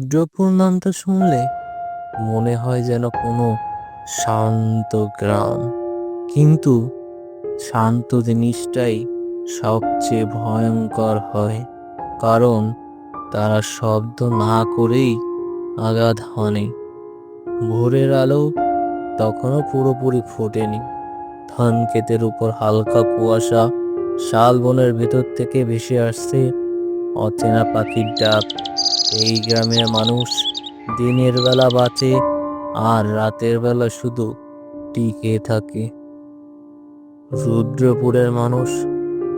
রুদ্রপুর নামটা শুনলে মনে হয় যেন কোনো শান্ত গ্রাম, কিন্তু শান্ত জিনিসটাই সবচেয়ে ভয়ঙ্কর হয়, কারণ তারা শব্দ না করেই আঘাত হানে। ভোরের আলো তখনও পুরোপুরি ফোটেনি, ধান ক্ষেতের উপর হালকা কুয়াশা, শালবনের ভেতর থেকে ভেসে আসছে অচেনা পাখির ডাক। এই গ্রামের মানুষ দিনের বেলা বাঁচে আর রাতের বেলা শুধু টিকে থাকে। রুদ্রপুরের মানুষ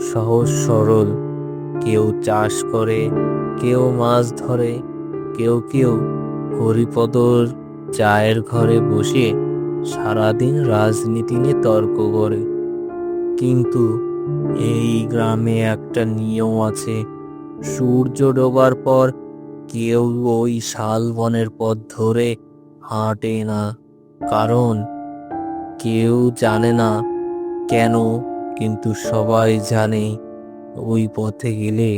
সহজ সরল, কেউ চাষ করে, কেউ মাছ ধরে, কেউ কেউ হরিপদর চায়ের ঘরে বসে সারাদিন রাজনীতি নিয়ে তর্ক করে। কিন্তু এই গ্রামে একটা নিয়ম আছে, সূর্য ডোবার পর কেউ ওই শালবনের পথ ধরে হাঁটে না, কারণ কেউ জানে না কেন, কিন্তু সবাই জানে ওই পথে গেলে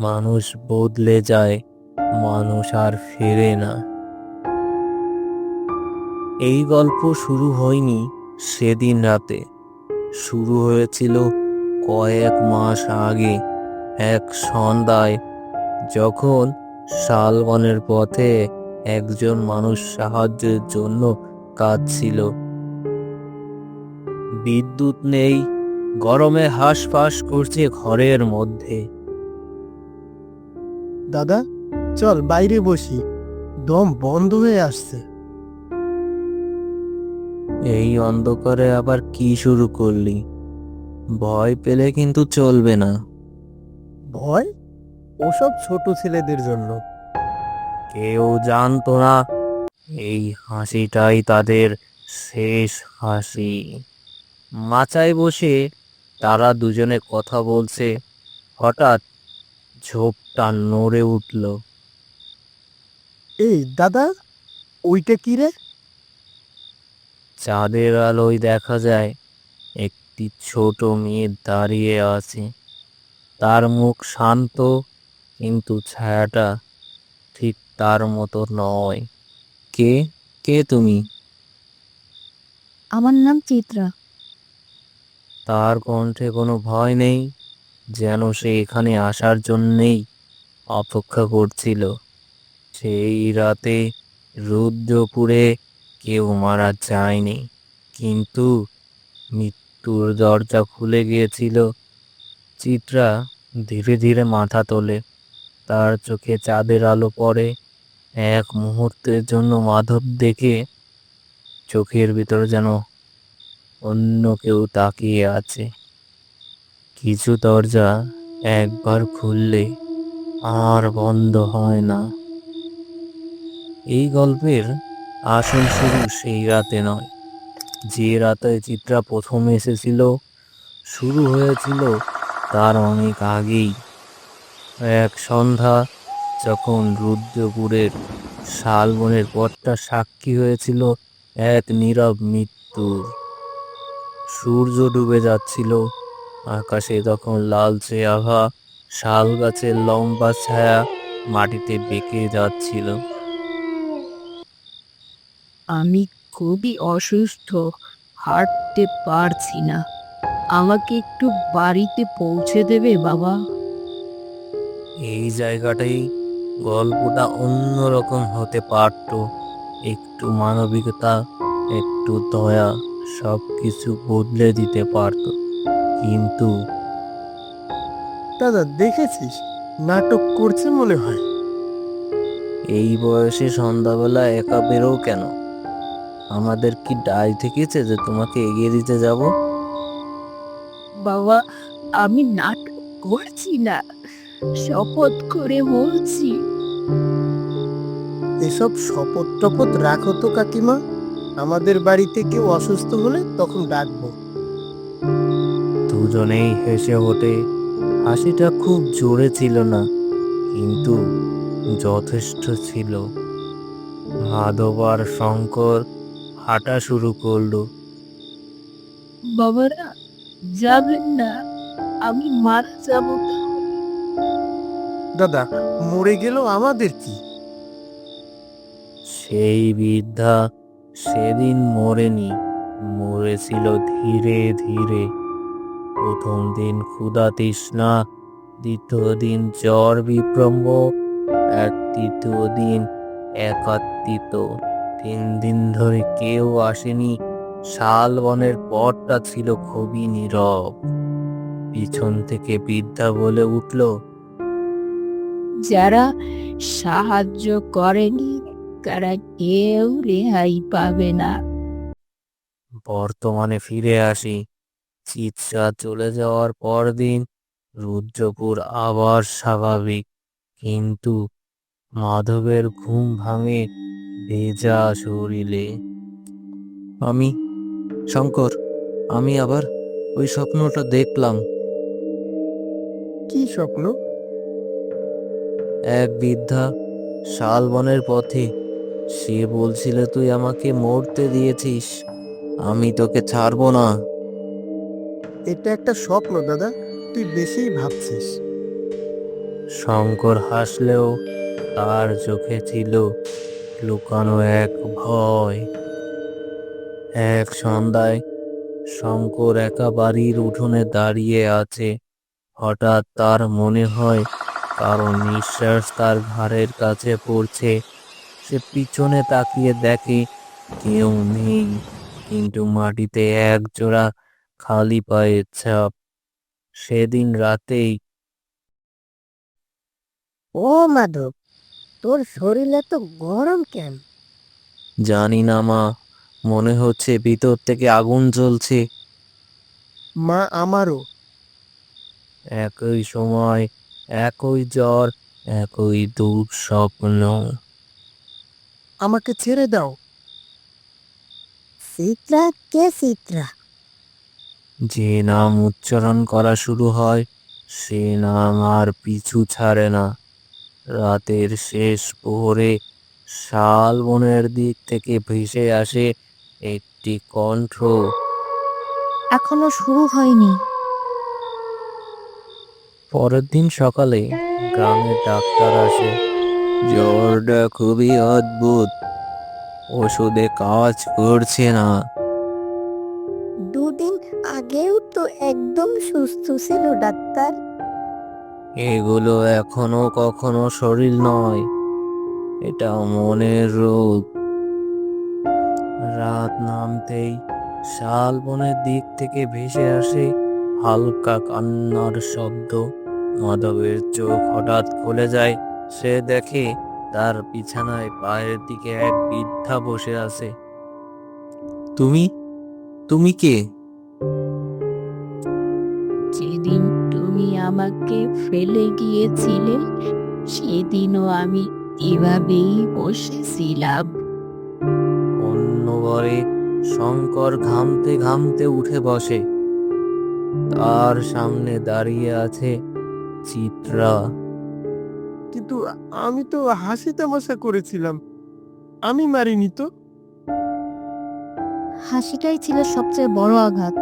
মানুষ বদলে যায়, মানুষ আর ফেরে না। এই গল্প শুরু হয়নি সেদিন রাতে, শুরু হয়েছিল কয়েক মাস আগে, এক সন্ধ্যায়, যখন শালবনের পথে একজন মানুষ সাহায্যের জন্য কাঁদছিল। বিদ্যুৎ নেই, গরমে হাঁসফাঁস করছে ঘরের মধ্যে। দাদা, চল বাইরে বসি, দম বন্ধ হয়ে আসছে। এই অন্ধকারে আবার কি শুরু করলি? ভয় পেলে কিন্তু চলবে না। ভয়? ওসব ছোট ছেলেদের জন্য। কেউ জানতো না এই হাসিটাই তাদের শেষ হাসি। মাচায় বসে তারা দুজনে কথা বলছে, হঠাৎ ঝোপটা নড়ে উঠল। এই দাদা, ওইটা কি রে? চাঁদের আলোয় দেখা যায় একটি ছোট মেয়ে দাঁড়িয়ে আছে। তার মুখ শান্ত, কিন্তু ছায়াটা ঠিক তার মতো নয়। কে কে তুমি? আমার নাম চিত্রা। তার কণ্ঠে কোনো ভয় নেই, যেন সে এখানে আসার জন্যেই অপেক্ষা করছিল। সেই রাতে রুদ্রপুরে কেউ মারা যায়নি, কিন্তু মৃত্যুর দরজা খুলে গিয়েছিল। চিত্রা ধীরে ধীরে মাথা তোলে, তার চোখে চাঁদের আলো পড়ে। এক মুহূর্তের জন্য মাধব দেখে চোখের ভিতর যেন অন্য কেউ তাকিয়ে আছে। কিছু দরজা একবার খুললে আর বন্ধ হয় না। এই গল্পের আসল শুরু সেই রাতে নয়, যে রাতে চিত্রা প্রথম এসেছিল। শুরু হয়েছিল তার অনেক আগেই, এক সন্ধ্যা, যখন রুদ্রপুরের শালবনের পথটা সাক্ষী হয়েছিল এক নীরব মৃত্যুর। সূর্য ডুবে যাচ্ছিল, আকাশে তখন লালচে আভা, শাল গাছের লম্বা ছায়া মাটিতে বেঁকে যাচ্ছিল। আমি খুবই অসুস্থ, হাঁটতে পারছি না। আমাকে একটু বাড়িতে পৌঁছে দেবে বাবা? এই জায়গাটাই গল্পটা অন্যরকম হতে পারত। একটু মানবিকতা, একটু দয়া, সবকিছু বদলে দিতে পারত। কিন্তু দাদা, দেখেছিস নাটক করছে মনে হয়। এই বয়সে সন্ধ্যাবেলা একা বেরো কেন? আমাদের কি ডাই থেকেছে যে তোমাকে এগিয়ে দিতে যাব? বাবা, আমি নাটক করছি না, শপথ করে বলছি। এসব শপথ টপথ রাখো তো কাকিমা, আমাদের বাড়িতে কেউ অসুস্থ হলে তখন ডাকবো। দুজনেই হেসে ওঠে। হাসিটা খুব জোরে ছিল না, কিন্তু যথেষ্ট ছিল। মাধব আর শঙ্কর হাঁটা শুরু করলো। বাবারা, যাবেন না, আমি মারা যাবো। দাদা, মরে গেল আমাদের কি? সেই বৃদ্ধা সেদিন মরেনি, মরেছিল ধীরে ধীরে। প্রথম দিন ক্ষুধা তৃষ্ণা, দ্বিতীয় দিন জ্বর বিভ্রম, আর তৃতীয় দিন একাত্মিত। 3 দিন ধরে কেউ আসেনি। শালবনের পথটা ছিল খুবই নীরব। পিছন থেকে বৃদ্ধা বলে উঠল, যারা সাহায্য করেনি তারা কেউ রেহাই পাবে না। বর্তমানে ফিরে আসি। চিত্রা চলে যাওয়ার পরদিন রুদ্রপুর আবার স্বাভাবিক, কিন্তু মাধবের ঘুম ভাঙে ভেজা শরীরে। আমি শঙ্কর, আমি আবার ওই স্বপ্নটা দেখলাম। কি স্বপ্ন? এক বৃদ্ধা শালবনের পথে, সে বলছিল, তুই আমাকে মরতে দিয়েছিস, আমি তোকে ছাড়বো না। এটা একটা স্বপ্ন দাদা, তুই বেশিই ভাবছিস। শঙ্কর হাসলেও তার চোখে ছিল লুকানো এক ভয়। এক সন্ধ্যায় শঙ্কর একা বাড়ির উঠোনে দাঁড়িয়ে আছে। হঠাৎ তার মনে হয় কারণ নিঃশ্বাস তার ঘাড়ের কাছে পড়ছে। সে পিছনে তাকিয়ে দেখে কেউ নেই, কিন্তু মাটিতে এক জোড়া খালি পায়ের ছাপ। সেদিন রাতেই। ও মাধব, তোর শরীরে তো গরম কেন? জানি না মা, মনে হচ্ছে ভিতর থেকে আগুন জ্বলছে। মা, আমারও। একই সময়, একই জ্বর, একই দুঃস্বপ্ন। আমাকে ছেড়ে দাও। চিত্রা? কে চিত্রা? যে নাম উচ্চারণ করা শুরু হয়, সে নাম আর পিছু ছাড়ে না। রাতের শেষ প্রহরে শালবনের দিক থেকে ভেসে আসে একটি কণ্ঠ। এখনো শুরু হয়নি। পরের দিন সকালে গ্রামের ডাক্তার আসে। জ্বরটা খুবই অদ্ভুত, ওষুধে কাজ করছে না। 2 দিন আগেও তো একদম সুস্থ ছিল ডাক্তার। এগুলো এখনো কখনো শরীর নয়, এটা মনের রোগ। রাত নামতেই শালবনের দিক থেকে ভেসে আসে হালকা কান্নার শব্দ। মাধবের চোখ হঠাৎ খুলে যায়। সে দেখে তার বিছানায় পায়ের দিকে এক বৃদ্ধা বসে আছে। তুমি তুমি কে? যেদিন তুমি আমাকে ফেলে গিয়েছিলে সেদিনও আমি এভাবেই বসেছিলাম। অন্য ঘরে শঙ্কর ঘামতে ঘামতে উঠে বসে। তার সামনে দাঁড়িয়ে আছে চিত্রা। কিন্তু আমি তো হাসি তামাশা করেছিলাম, আমি মারিনি তো। হাসিটাই ছিল সবচেয়ে বড় আঘাত।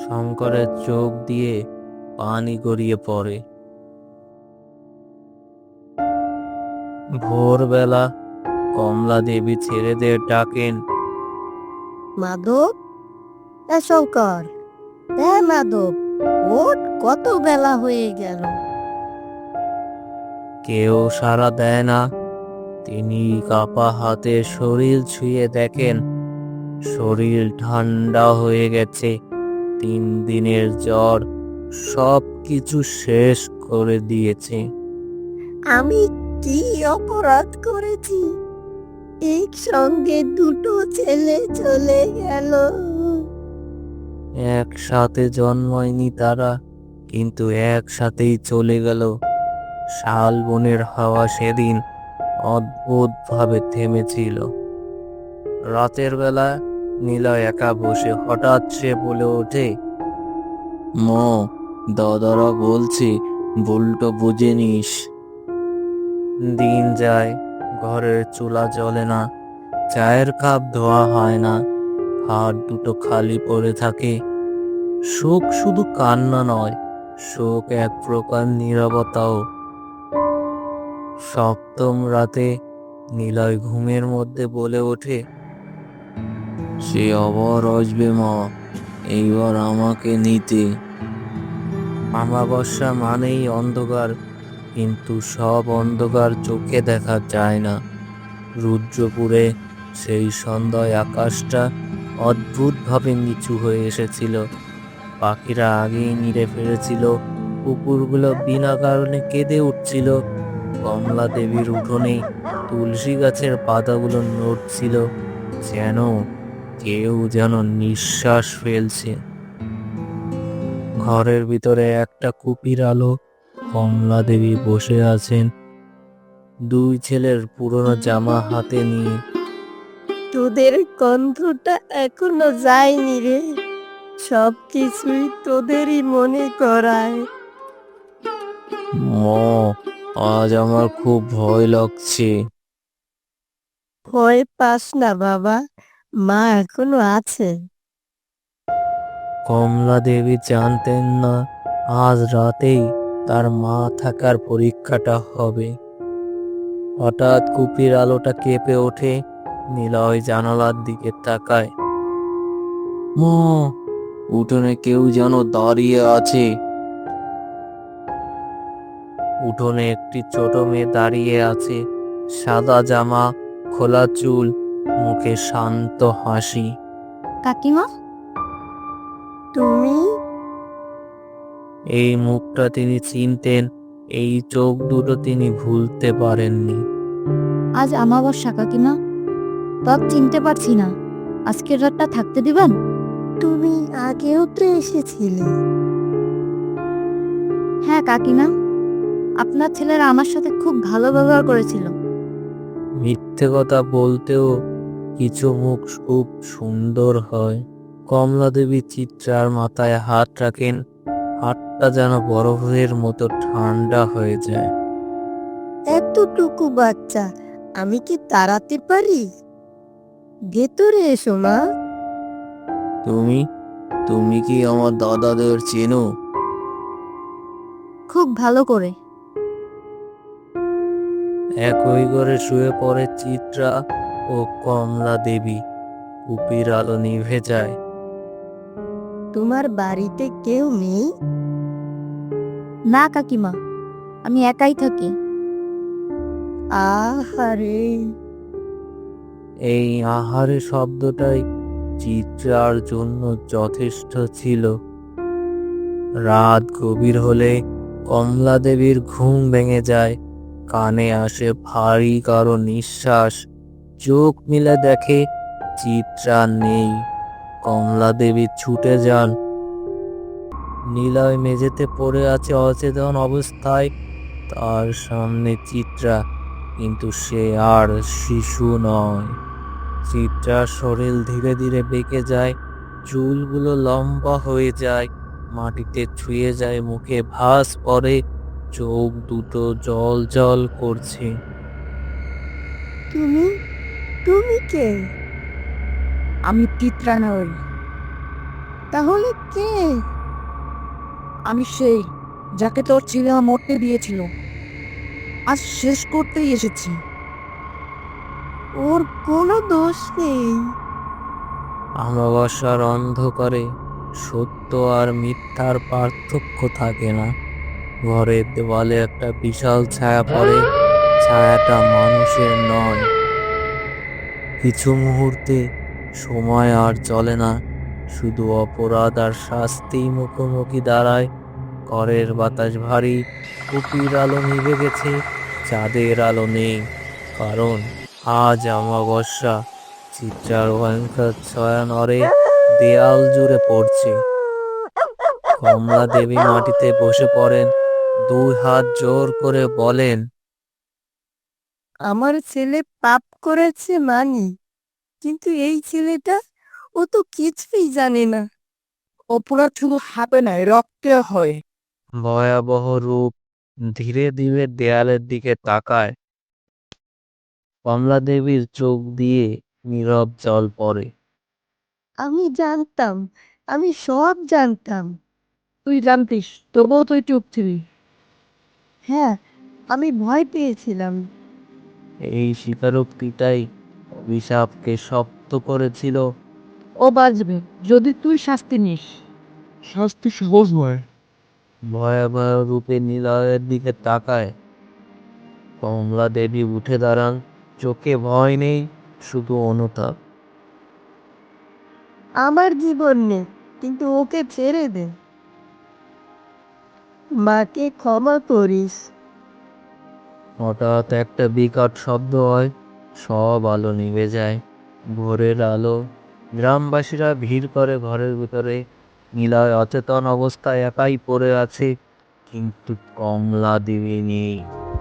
শঙ্করের চোখ দিয়ে পানি গড়িয়ে পড়ে। ভোরবেলা কমলা দেবী ছেলেদের ডাকেন। মাধব, শঙ্কর, মাধব, ওঠ, কত বেলা হয়ে গেল। কেউ সাড়া দেয় না। তিনি কাপা হাতে শরীর ছুঁয়ে দেখেন, শরীর ঠান্ডা হয়ে গেছে। 3 দিনের জ্বর সব কিছু শেষ করে দিয়েছে। আমি কি অপরাধ করেছি? একসঙ্গে 2টো ছেলে চলে গেল। একসাথে জন্মায়নি তারা, কিন্তু একসাথেই চলে গেল। শালবনের হাওয়া সেদিন অদ্ভুতভাবে থেমেছিল। রাতের বেলা নীলয় একা বসে হঠাৎ সে বলে ওঠে, মা, দাদারা বলছে ভুলটা বুঝে নিস। দিন যায়, ঘরের চুলা জ্বলে না, চায়ের কাপ ধোয়া হয় না, হাত দুটো খালি পড়ে থাকে। শোক শুধু কান্না নয়, শোক এক প্রকার নীরবতাও। সপ্তম রাতে নিলয় ঘুমের মধ্যে বলে ওঠে, সে আবার আসবে মা, এইবার আমাকে নিতে। আমাবস্যা মানেই অন্ধকার, কিন্তু সব অন্ধকার চোখে দেখা যায় না। রুদ্রপুরে সেই সন্ধ্যায় আকাশটা অদ্ভুতভাবে নিচু হয়ে এসেছিল। পাখিরা আগেই নিড়ে ফেলেছিল, কুকুরগুলো বিনা কারণে কেঁদে উঠছিল। কমলা দেবীর উঠোনে তুলসী গাছের পাতাগুলো নড়ছিল, যেন কেউ নিঃশ্বাস ফেলছে। ঘরের ভিতরে একটা কুপির আলো, কমলা দেবী বসে আছেন, দুই ছেলের পুরনো জামা হাতে নিয়ে। তোদের গন্ধটা এখনো যায়নি রে, সব কিছুই তোদেরই মনে করায়। মা, আজ আমার খুব ভয় লাগছে। ভয় পাস না বাবা, মা এখনো আছে। কমলা দেবী জানতেন না আজ রাতেই তার মা থাকার পরীক্ষাটা হবে। হঠাৎ কুপির আলোটা কেঁপে ওঠে, নিলয় জানালার দিকে তাকায়। মা, উঠোনে কেউ যেন দাঁড়িয়ে আছে। উঠোনে একটি ছোট মেয়ে দাঁড়িয়ে আছে, সাদা জামা, খোলা চুল, মুখে শান্ত হাসি। কাকিমা, তুমি? এই মুখটা তিনি চিনতেন, এই চোখ দুটো তিনি ভুলতে পারেননি। আজ আমাবস্যা কাকিমা, তব চিনতে পারছি না। আজকের রাতটা থাকতে দিবেন? তুমি আগেও তো এসেছিলে। হ্যাঁ কাকিমা, আপনার ছেলেরা আমার সাথে খুব ভালো ব্যবহার করেছিল। মিথ্যে কথা বলতেও কিছু মুখ খুব সুন্দর হয়। কমলা দেবী চিত্রার মাথায় হাত রাখেন, হাতটা যেন বরফের মতো ঠান্ডা হয়ে যায়। এতটুকু বাচ্চা, আমি কি তাড়াতে পারি? ভেতরে এসো মা। তুমি তুমি কি আমার দাদাদের চেনো? খুব ভালো করে। একই ঘরে শুয়ে পড়ে চিত্রা ও কমলা দেবী। কুপির আলো নিভে যায়। তোমার বাড়িতে কেউ নেই? না কাকিমা, আমি একাই থাকি। আহারে, এই আহারে শব্দটাই চিত্রার জন্য যথেষ্ট ছিল। রাত গভীর হলে কমলা দেবীর ঘুম ভেঙে যায়, কানে আসে ভারী কারো নিঃশ্বাস। চোখ মিলে দেখে চিত্রা নেই। কমলা দেবী ছুটে যান। নিলয় মেঝেতে পড়ে আছে অচেতন অবস্থায়, তার সামনে চিত্রা, কিন্তু সে আর শিশু নয়। চিত্রার শরীর ধীরে ধীরে বেঁকে যায়, চুলগুলো লম্বা হয়ে যায়, মাটিতে ছুঁয়ে যায়, মুখে ভাঁজ পড়ে, চোখ দুটো জল জল করছে। তুমি তুমি কে? আমি চিত্রা নই। তাহলে কে? আমি সেই যাকে তোর ছেলে মরতে দিয়েছিল। আজ শেষ করতেই এসেছি। ওর কোনো দোষ নেই। আমাবস্যার অন্ধকারে সত্য আর মিথ্যার পার্থক্য থাকে না। ঘরের দেওয়ালে একটা বিশাল ছায়া পড়ে, ছায়াটা মানুষের নয়। কিছু মুহূর্তে সময় আর চলে না, শুধু অপরাধ আর শাস্তি মুখোমুখি দাঁড়ায়। ঘরের বাতাস ভারী, কুপির আলো নিভে গেছে, চাঁদের আলো নেই, কারণ আজ অমাবস্যা। চিত্রার ভয়ঙ্কর ছায়া নড়ে, দেয়াল জুড়ে পড়ছে। কমলা দেবী মাটিতে বসে পড়েন, দুই হাত জোর করে বলেন, আমার ছেলে পাপ করেছে মানি, কিন্তু এই ছেলেটা, ও তো কিছুই জানে না। অপরাধ শুধু হাতে নয়, রক্তে হয়। ভয়াবহ রূপ ধীরে ধীরে দেয়ালের দিকে তাকায়। কমলা দেবীর চোখ দিয়ে নীরব জল পড়ে। আমি জানতাম, আমি সব জানতাম। তুই জানতিস, তবুও তুই চুপ ছিলি। হ্যাঁ, আমি ভয় পেয়েছিলাম। এই স্বীকারোক্তিটাই অভিশাপকে শক্ত করেছিল। ও বাঁচবে যদি তুই শাস্তি নিস। শাস্তি সহজ নয়। ভয়াবহ রূপে নিলয়ের দিকে তাকায়। কমলা দেবী উঠে দাঁড়ান, চোখে ভয় নেই, শুধু অনুতাপ। আমার জীবন নেই, কিন্তু ওকে ছেড়ে দে। মাকে ক্ষমা করিস। হঠাৎ একটা বিকট শব্দ হয়, সব আলো নিভে যায়। ভোরের আলো, গ্রামবাসীরা ভিড় করে ঘরের ভিতরে। নিলয় অচেতন অবস্থায় একাই পড়ে আছে, কিন্তু কমলা দেবী নেই।